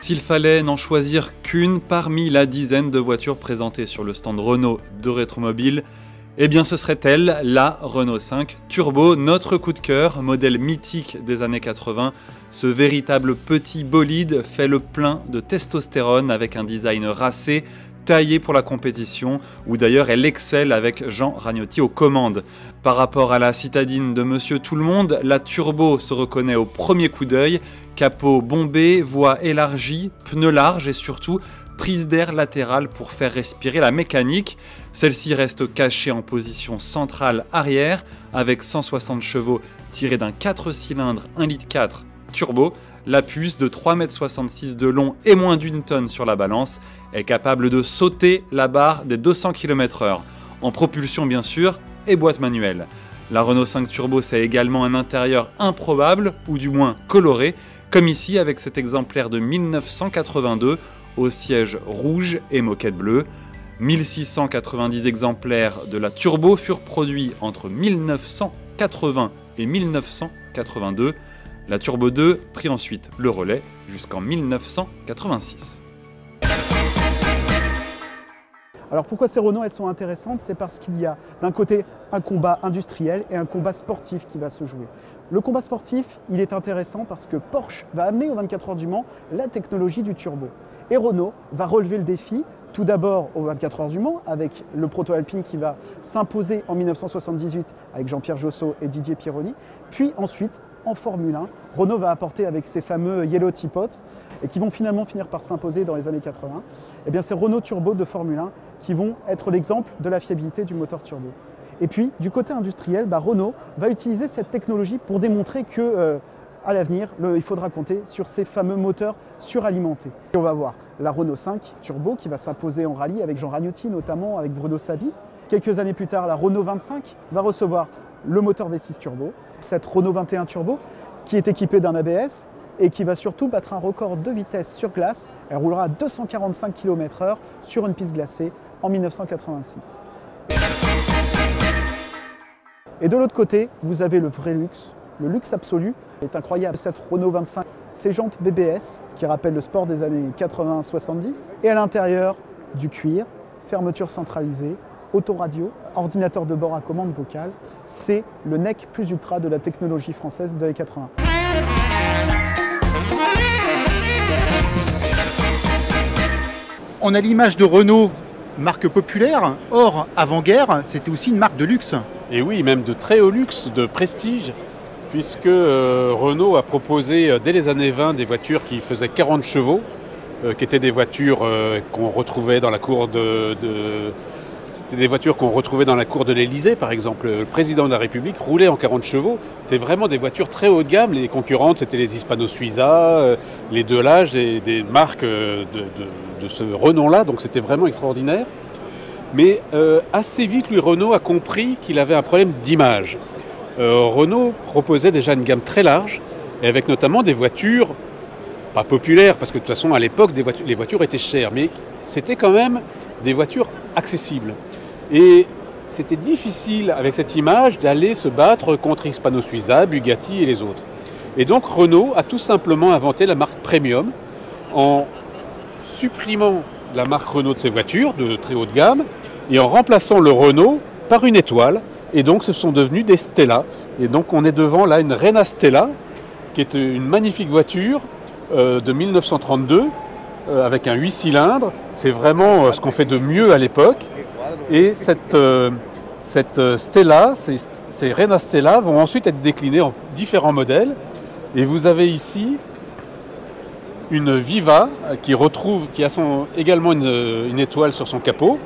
S'il fallait n'en choisir qu'une parmi la dizaine de voitures présentées sur le stand Renault de Rétromobile, eh bien ce serait elle, la Renault 5 Turbo, notre coup de cœur, modèle mythique des années 80. Ce véritable petit bolide fait le plein de testostérone avec un design racé, taillé pour la compétition, où d'ailleurs elle excelle avec Jean Ragnotti aux commandes. Par rapport à la citadine de Monsieur Tout-le-Monde, la Turbo se reconnaît au premier coup d'œil, capot bombé, voie élargie, pneus larges et surtout prise d'air latérale pour faire respirer la mécanique. Celle-ci reste cachée en position centrale arrière, avec 160 chevaux tirés d'un 4 cylindres 1,4 litre turbo. La puce de 3,66 m de long et moins d'1 tonne sur la balance est capable de sauter la barre des 200 km/h, en propulsion bien sûr et boîte manuelle. La Renault 5 Turbo c'est également un intérieur improbable, ou du moins coloré, comme ici avec cet exemplaire de 1982 au siège rouge et moquette bleue. 1690 exemplaires de la Turbo furent produits entre 1980 et 1982. La Turbo 2 prit ensuite le relais jusqu'en 1986. Alors pourquoi ces Renault elles sont intéressantes? C'est parce qu'il y a d'un côté un combat industriel et un combat sportif qui va se jouer. Le combat sportif, il est intéressant parce que Porsche va amener aux 24 heures du Mans la technologie du turbo. Et Renault va relever le défi, tout d'abord aux 24 heures du Mans, avec le proto Alpine qui va s'imposer en 1978 avec Jean-Pierre Josso et Didier Pironi, puis ensuite en Formule 1, Renault va apporter avec ces fameux Yellow Teapot et qui vont finalement finir par s'imposer dans les années 80. Et bien c'est Renault Turbo de Formule 1 qui vont être l'exemple de la fiabilité du moteur turbo. Et puis du côté industriel, Renault va utiliser cette technologie pour démontrer que à l'avenir, il faudra compter sur ces fameux moteurs suralimentés. Et on va voir la Renault 5 Turbo qui va s'imposer en rallye avec Jean Ragnotti, notamment avec Bruno Sabi. Quelques années plus tard, la Renault 25 va recevoir le moteur V6 Turbo. Cette Renault 21 Turbo qui est équipée d'un ABS et qui va surtout battre un record de vitesse sur glace. Elle roulera à 245 km/h sur une piste glacée en 1986. Et de l'autre côté, vous avez le vrai luxe, le luxe absolu. C'est incroyable, cette Renault 25, ses jantes BBS qui rappellent le sport des années 80-70. Et à l'intérieur, du cuir, fermeture centralisée, autoradio, ordinateur de bord à commande vocale. C'est le nec plus ultra de la technologie française des années 80. On a l'image de Renault, marque populaire. Or, avant-guerre, c'était aussi une marque de luxe. Et oui, même de très haut luxe, de prestige, puisque Renault a proposé dès les années 20 des voitures qui faisaient 40 chevaux, qui étaient des voitures qu'on retrouvait dans la cour C'était des voitures qu'on retrouvait dans la cour de l'Élysée, par exemple. Le président de la République roulait en 40 chevaux. C'est vraiment des voitures très haut de gamme. Les concurrentes, c'était les Hispano-Suiza, les Delage, des marques de ce renom-là. Donc c'était vraiment extraordinaire. Mais assez vite, Renault a compris qu'il avait un problème d'image. Renault proposait déjà une gamme très large, et avec notamment des voitures, pas populaires, parce que de toute façon, à l'époque, les voitures étaient chères, mais c'était quand même des voitures accessibles. Et c'était difficile, avec cette image, d'aller se battre contre Hispano-Suiza, Bugatti et les autres. Et donc Renault a tout simplement inventé la marque Premium en supprimant la marque Renault de ses voitures de très haute gamme et en remplaçant le Renault par une étoile. Et donc ce sont devenus des Stella. Et donc on est devant là une Reina Stella, qui est une magnifique voiture de 1932 avec un 8 cylindres. C'est vraiment ce qu'on fait de mieux à l'époque. Et cette Stella, ces Reina Stella vont ensuite être déclinées en différents modèles. Et vous avez ici une Viva qui a également une étoile sur son capot.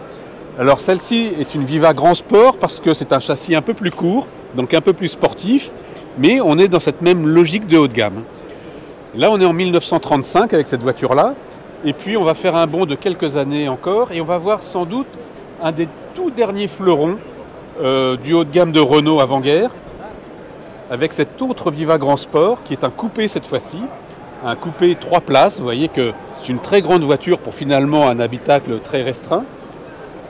Alors celle-ci est une Viva Grand Sport parce que c'est un châssis un peu plus court, donc un peu plus sportif, mais on est dans cette même logique de haut de gamme. Là on est en 1935 avec cette voiture-là, et puis on va faire un bond de quelques années encore, et on va voir sans doute un des tout derniers fleurons du haut de gamme de Renault avant-guerre, avec cette autre Viva Grand Sport qui est un coupé cette fois-ci, un coupé 3 places. Vous voyez que c'est une très grande voiture pour finalement un habitacle très restreint.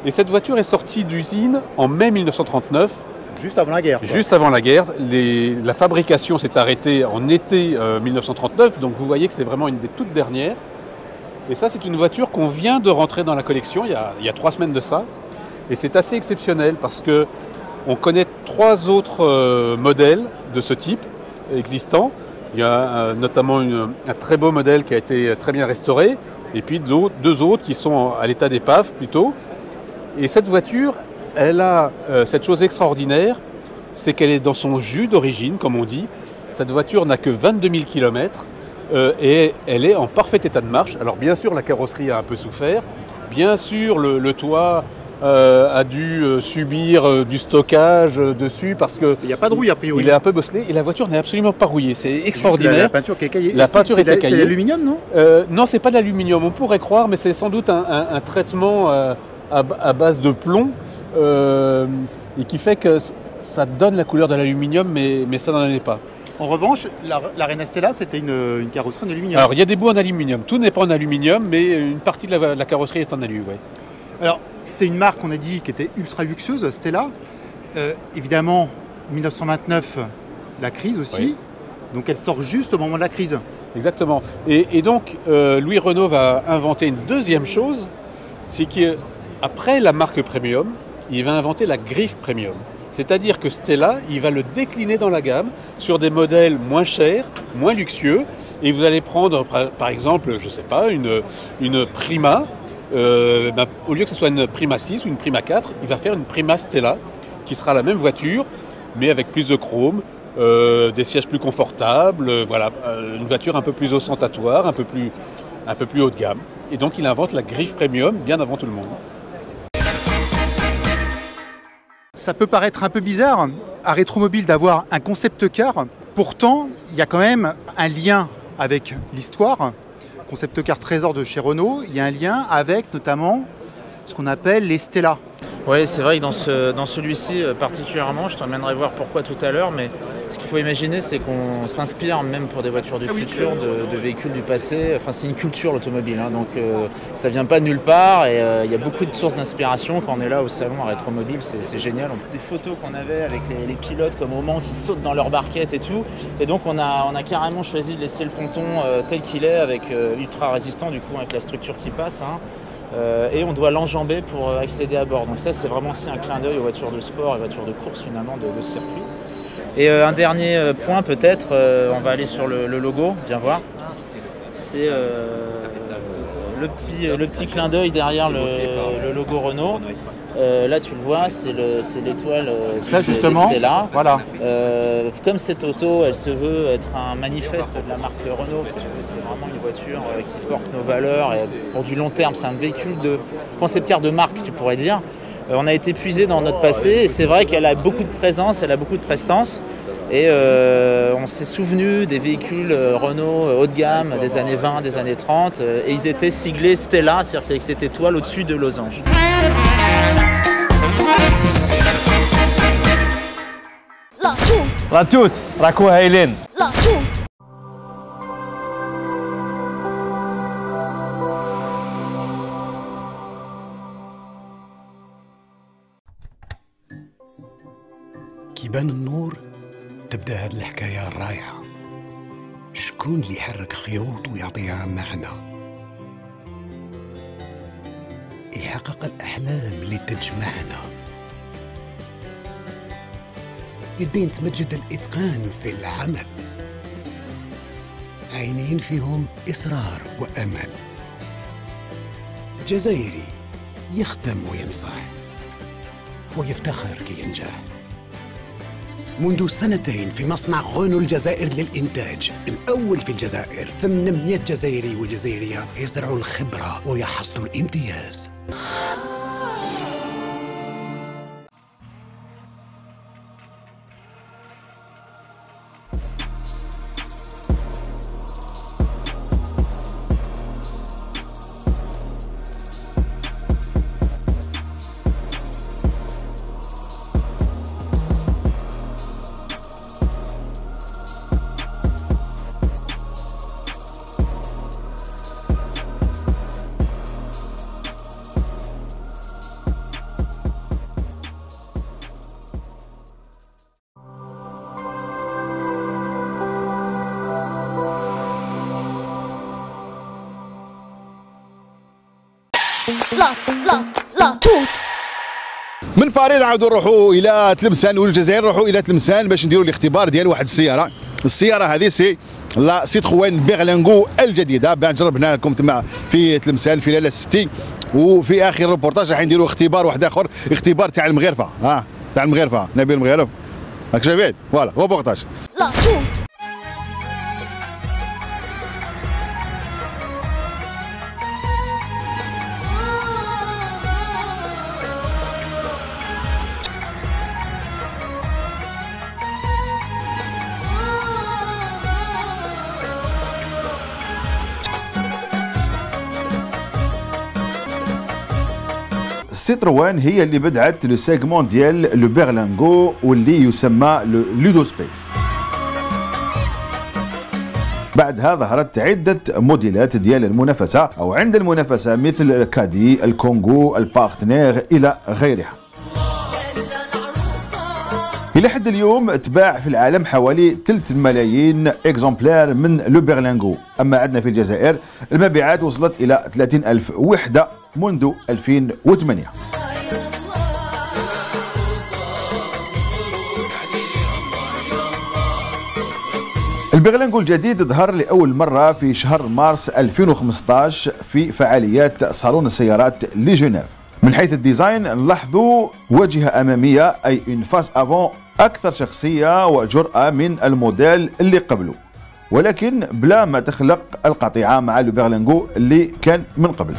Et cette voiture est sortie d'usine en mai 1939. Juste avant la guerre. Juste avant la guerre. La fabrication s'est arrêtée en été 1939, donc vous voyez que c'est vraiment une des toutes dernières. Et ça, c'est une voiture qu'on vient de rentrer dans la collection il y a 3 semaines de ça. Et c'est assez exceptionnel parce qu'on connaît 3 autres modèles de ce type existants. Il y a notamment un très beau modèle qui a été très bien restauré, et puis 2 autres qui sont à l'état d'épave plutôt. Et cette voiture, elle a cette chose extraordinaire, c'est qu'elle est dans son jus d'origine, comme on dit. Cette voiture n'a que 22 000 km et elle est en parfait état de marche. Alors bien sûr, la carrosserie a un peu souffert. Bien sûr, le toit a dû subir du stockage dessus parce que il n'y a pas de rouille a priori. Il est un peu bosselé et la voiture n'est absolument pas rouillée. C'est extraordinaire. La peinture qui est caillée. La peinture est caillée. C'est l'aluminium, non? Non, c'est pas de l'aluminium. On pourrait croire, mais c'est sans doute un traitement à base de plomb et qui fait que ça donne la couleur de l'aluminium, mais ça n'en est pas. En revanche, la Reina Stella, c'était une carrosserie en aluminium. Alors, il y a des bouts en aluminium. Tout n'est pas en aluminium, mais une partie de la carrosserie est en alu, ouais. Alors, c'est une marque, on a dit, qui était ultra luxueuse, Stella. Évidemment, 1929, la crise aussi. Oui. Donc, elle sort juste au moment de la crise. Exactement. Et donc, Louis Renault va inventer une deuxième chose, c'est qu'après la marque Premium, il va inventer la griffe Premium. C'est-à-dire que Stella, il va le décliner dans la gamme sur des modèles moins chers, moins luxueux. Et vous allez prendre, par exemple, je ne sais pas, une Prima. Au lieu que ce soit une Prima 6 ou une Prima 4, il va faire une Prima Stella, qui sera la même voiture, mais avec plus de chrome, des sièges plus confortables, voilà, une voiture un peu plus ostentatoire, un peu plus haut de gamme. Et donc il invente la griffe Premium bien avant tout le monde. Ça peut paraître un peu bizarre à Rétromobile d'avoir un concept car. Pourtant, il y a quand même un lien avec l'histoire. Concept car Trésor de chez Renault, il y a un lien avec notamment ce qu'on appelle les Stella. Oui, c'est vrai que dans celui-ci particulièrement, je t'emmènerai voir pourquoi tout à l'heure, mais ce qu'il faut imaginer, c'est qu'on s'inspire même pour des voitures du futur, de véhicules du passé. Enfin, c'est une culture l'automobile, hein, donc ça vient pas de nulle part et il y a beaucoup de sources d'inspiration quand on est là au salon à Rétromobile, c'est génial. Des photos qu'on avait avec les pilotes comme au Mans qui sautent dans leur barquette et tout, et donc on a carrément choisi de laisser le ponton tel qu'il est avec ultra résistant du coup avec la structure qui passe. Hein. Et on doit l'enjamber pour accéder à bord. Donc ça, c'est vraiment aussi un clin d'œil aux voitures de sport et voitures de course finalement de circuit. Et un dernier point peut-être, on va aller sur le logo, viens voir. C'est le petit clin d'œil derrière le logo Renault. Là tu le vois, c'est l'étoile de Stella. Voilà. Comme cette auto, elle se veut être un manifeste de la marque Renault. C'est vraiment une voiture qui porte nos valeurs et pour du long terme. C'est un véhicule de concept car de marque, tu pourrais dire. On a été puisé dans notre passé et c'est vrai qu'elle a beaucoup de présence, elle a beaucoup de prestance. Et on s'est souvenu des véhicules Renault haut de gamme des années 20, des années 30 et ils étaient siglés Stella, c'est-à-dire qu'avec cette étoile au-dessus de losange. راتوت راكو هايلين. كيبان النور تبدا هاد الحكايه الرايعه. شكون اللي يحرك خيوط ويعطيها معنى؟ يحقق الاحلام اللي تجمعنا. يدين تمجد الاتقان في العمل. عينين فيهم اصرار وامل. جزائري يخدم وينصح ويفتخر كي ينجح. منذ سنتين في مصنع غونو الجزائر للإنتاج الأول في الجزائر 800 جزائري وجزائرية يزرعوا الخبرة ويحصدوا الامتياز. من باريس نعاودوا نروحوا الى تلمسان والجزائر نروحوا الى تلمسان باش نديروا الاختبار ديال واحد السياره هذه سي لا سيتروين بيرلينغو الجديده باش جربنا لكم تما في تلمسان في لاله ستي. وفي اخر الروبورتاج راح نديروا اختبار واحد اخر، اختبار تاع المغرفه تاع المغرفه نبيل المغرف راك شايفين فوالا روبورتاج. سيتروان هي اللي بدعت لو سيغمون ديال لو بيرلينغو واللي يسمى لودو سبيس. بعدها ظهرت عدة موديلات ديال المنافسة أو عند المنافسة مثل الكادي، الكونغو، البارتنير إلى غيرها. إلى حد اليوم تباع في العالم حوالي 3 ملايين إكزومبلار من لو بيرلينغو. أما عندنا في الجزائر المبيعات وصلت إلى 30,000 وحدة منذ 2008. البيرلينغو الجديد ظهر لأول مرة في شهر مارس 2015 في فعاليات صالون السيارات لجنيف. من حيث الديزاين نلاحظوا واجهة أمامية أي اون فاس افون أكثر شخصية وجرأة من الموديل اللي قبله، ولكن بلا ما تخلق القطيعة مع لو بيرلينغو اللي كان من قبل.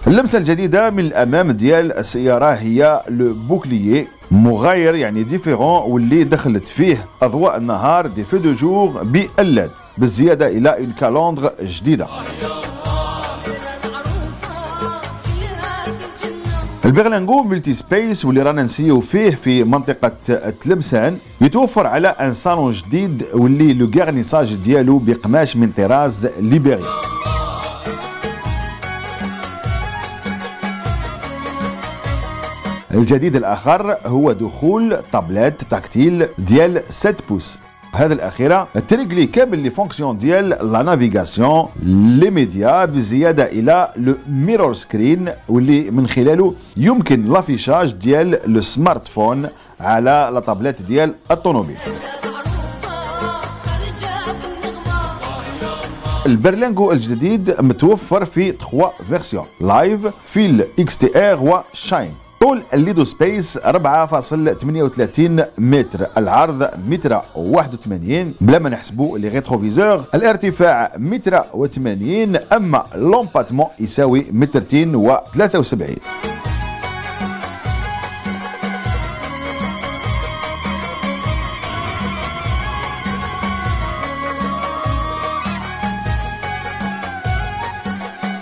اللمسة الجديدة من الأمام ديال السيارة هي لو بوكليي مغاير يعني ديفيرون، واللي دخلت فيه أضواء النهار دي في دو جور باللاد بالزيادة إلى اون كالندر جديدة. البرلانغو ملتي سبيس واللي رانا نسيو فيه في منطقة تلمسان يتوفر على ان صالون جديد واللي لو غارنيساج ديالو بقماش من طراز ليبيريا. الجديد الآخر هو دخول طابلات تاكتيل ديال 7 بوس. هذا الأخيرة تريغلي كامل لي فونكسيون ديال لا نافيغاسيون لي ميديا بزيادة إلى لو ميرور سكرين واللي من خلاله يمكن لافيشاج ديال لو سمارت فون على لا طابلات ديال الطوموبيل. البرلانغو الجديد متوفر في 3 فيرسيون لايف فيل اكس تي ار وشاين. طول الليدو سبيس 4.38 متر، العرض متر و81 بلا ما نحسبوا لي ريتروفيزور، الارتفاع متر و80 اما لومباتمون يساوي مترتين و73.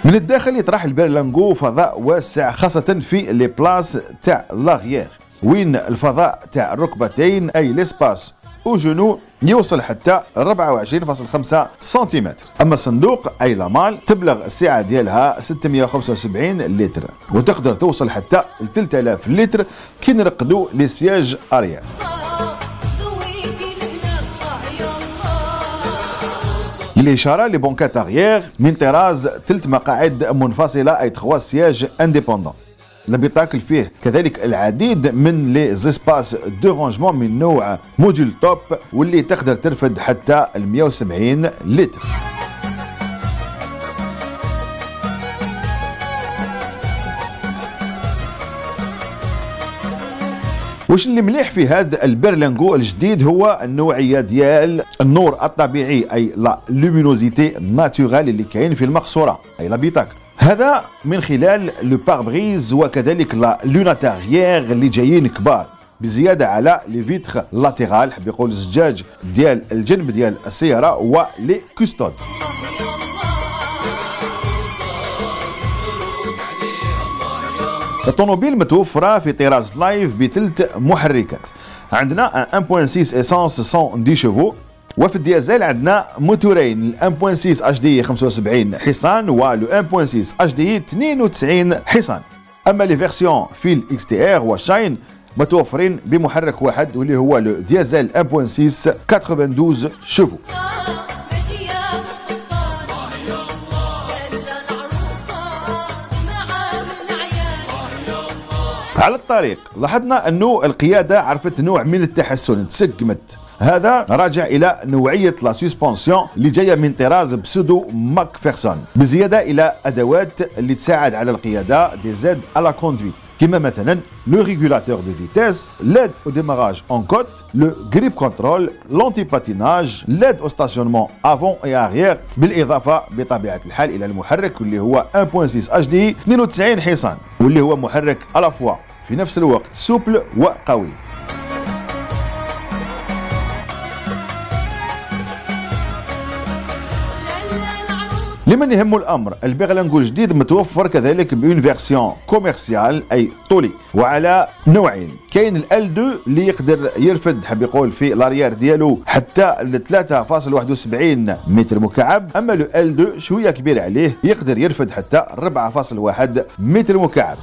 من الداخل يطرح البرلانغو فضاء واسع خاصة في لي بلاص تاع لاغيير وين الفضاء تاع الركبتين اي ليسباس او جنو يوصل حتى 24.5 سنتيمتر. اما الصندوق اي لامال تبلغ السعة ديالها 675 لتر وتقدر توصل حتى ل 3000 لتر كي نرقدوا لي سياج ارياس. الإشارة لبونكات أغيير من طراز 3 مقاعد منفصلة أي 3 سياج انديبوندون. البيتاكل فيه كذلك العديد من لي زيسباس دو رانجمون من نوع موديول توب واللي تقدر ترفد حتى 170 لتر. واش اللي مليح في هذا البرلانغو الجديد هو النوعيه ديال النور الطبيعي اي لا لومينوزيتي ناتورال اللي كاين في المقصوره اي لا بيتاكل. هذا من خلال لو باربريز وكذلك لا لونات اريير اللي جايين كبار بزياده على لي فيتر لاتيرال حب يقول الزجاج ديال الجنب ديال السياره ولي كوستود. الطوموبيل متوفرة في طراز لايف ب3 محركات. عندنا 1.6 اسانس 110 شيفو وفي الديازل عندنا موتورين 1.6 اتش دي 75 حصان ولو 1.6 اتش دي 92 حصان. اما لي فيرسيون فيل اكس تي ار وشاين متوفرين بمحرك واحد واللي هو لو ديازل 1.6 92 شيفو. على الطريق لاحظنا انه القياده عرفت نوع من التحسن تسقمت. هذا راجع الى نوعيه لا سسبونسيون اللي جايه من طراز بسودو ماكفيرسون بزياده الى ادوات اللي تساعد على القياده دي زيد على كوندويت كما مثلا لو ريغولاتور دو فيتيس، ليد او ديماراج اون كوت، لو غريب كنترول، لونتي باتيناج، ليد او ستاسيونمون افون اي اريير، بالاضافه بطبيعه الحال الى المحرك اللي هو 1.6 اتش دي 92 حصان واللي هو محرك على فوا في نفس الوقت سوبل وقوي. لمن يهم الامر البرلانغو الجديد متوفر كذلك بون فيرسيون كوميرسيال اي طولي وعلى نوعين. كاين ال L2 اللي يقدر يرفد حب يقول في لاريير ديالو حتى ل 3.71 متر مكعب، اما لو L2 شويه كبير عليه يقدر يرفد حتى 4.1 متر مكعب.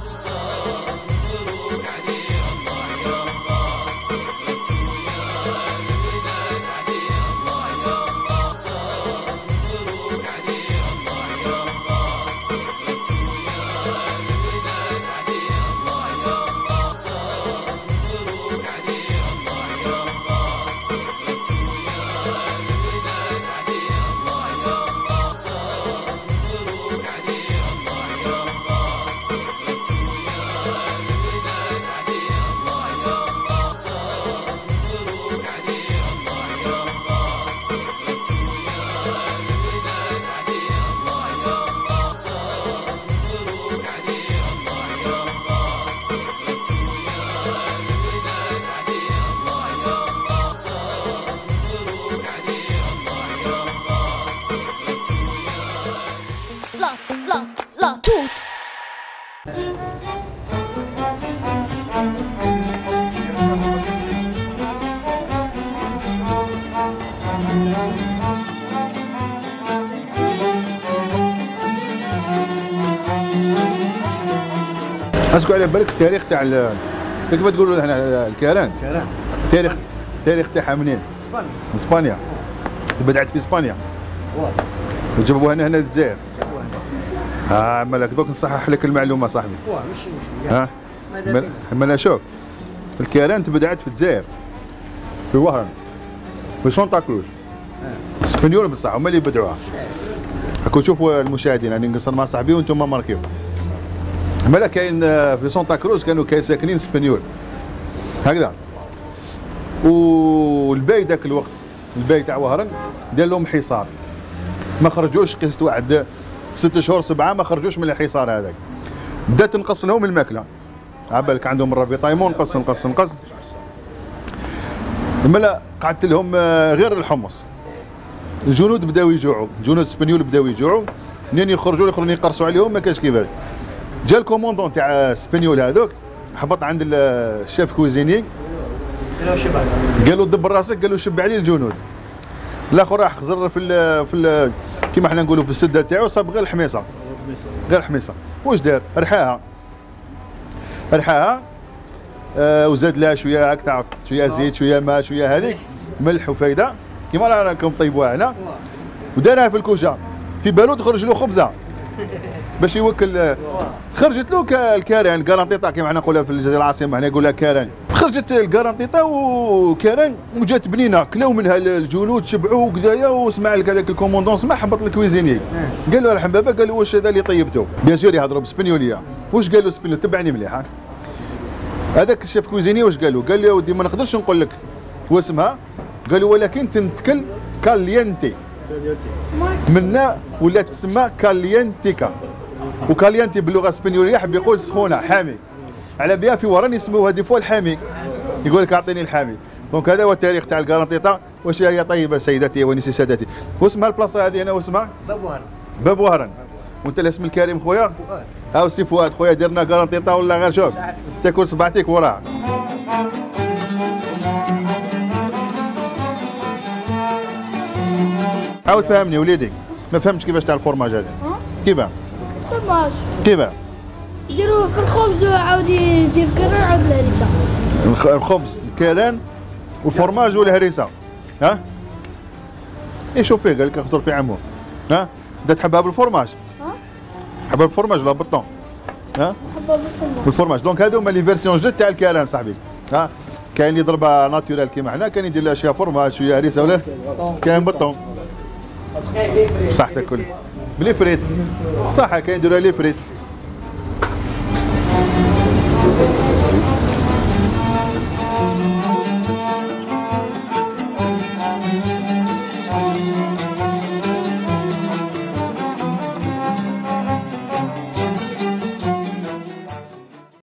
اسكو على بالك التاريخ تاع كيف تقولوا هنا الكيران؟ التاريخ تاعها منين؟ اسبانيا. اسبانيا. بدات في اسبانيا. وجابوها هنا للجزائر. مالك دوك نصحح لك المعلومه صاحبي. ها مالا شوف الكيران بدات في الجزائر في وهران في سانتا كروز. اسبانيول بصح هما اللي بدعوها. هاكو شوفوا المشاهدين راني نقصر مع صاحبي وانتم ماركيو. مالا كاين في سانتا كروز كانوا ساكنين اسبانيول هكذا. والباي ذاك الوقت الباي تاع وهران دار لهم حصار ما خرجوش قست واحد 6 شهور 7 ما خرجوش من الحصار هذاك. بدات تنقص لهم الماكله عبالك عندهم الرافيطايمون نقص مالا قعدت لهم غير الحمص. الجنود بداو يجوعوا الجنود الاسبانيول بداو يجوعوا منين يخرجوا الاخرين يقرصوا عليهم ما كاش كيفاش. جا الكوموندون تاع اسبانيول هذوك هبط عند الشيف كوزيني قالوا دبر راسك قالوا شب عليه الجنود. الاخر راح خزر في كيما حنا نقولوا في السده تاعو صاب غير الحميصه واش دار رحاها وزاد لها شويه هاك تعرف شويه زيت شويه ماء شويه هذيك ملح وفايده كيما راكم طيبوها هنا ودارها في الكوجه في بالو تخرج له خبزه باش يوكل. خرجت له الكاران الكارانتيطا كيما حنا نقولها في الجزائر العاصمه هنا يقولها كاران. خرجت الكارانتيطا وكاران وجات بنينه كلاو منها الجنود شبعوا وكذايا وسمع لك هذاك الكوموندون سمع هبط الكويزيني قال له ارحم بابا قال له واش هذا اللي طيبته بيان سور يهضروا بالاسبانيوليه. واش قال له اسبانيول تبعني مليح هذاك الشيف كويزيني واش قال له؟ قال له يا ودي ما نقدرش نقول لك واسمها قال له ولكن تنتكل كالينتي منا ولا تسمى كالينتيكا. وكالينتي باللغه الاسبانيوليه حب يقول سخونه حامي على بها في وران يسموها دي فوا الحامي يقول لك اعطيني الحامي. دونك هذا هو التاريخ تاع الكارانتيطا. واش هي طيبه سيداتي ونسي سادتي. واسمها البلاصه هذه هنا واسمها باب وهران. وانت الاسم الكريم خويا فؤاد. هاو سي فؤاد خويا درنا كارانتيطا ولا غير شوف تاكل صبعتك وراه. عاود فهمني وليدي ما فهمتش كيفاش تاع الفورماج هذا. كيفاه؟ فورماج كيفاه؟ يديروه في الخبز وعاود يدير الكران عاود الهريسه. الخبز الكران والفورماج والهريسه ها؟ ايه شوف فيه قال لك خسر في عمو ها؟ انت تحبها بالفورماج؟ ها؟ تحبها بالفورماج ولا بالطون؟ ها؟ نحبها بالفورماج. بالفورماج دونك هذو هما لي فيرسيون جدد تاع الكران صاحبي ها؟ كاين اللي يضربها ناتورال كيما حنا كاين يدير لها شويه فورماج شويه هريسه ولا كاين بالطون بصحتك كل بلي فريت صح كاين يديروها لي فريت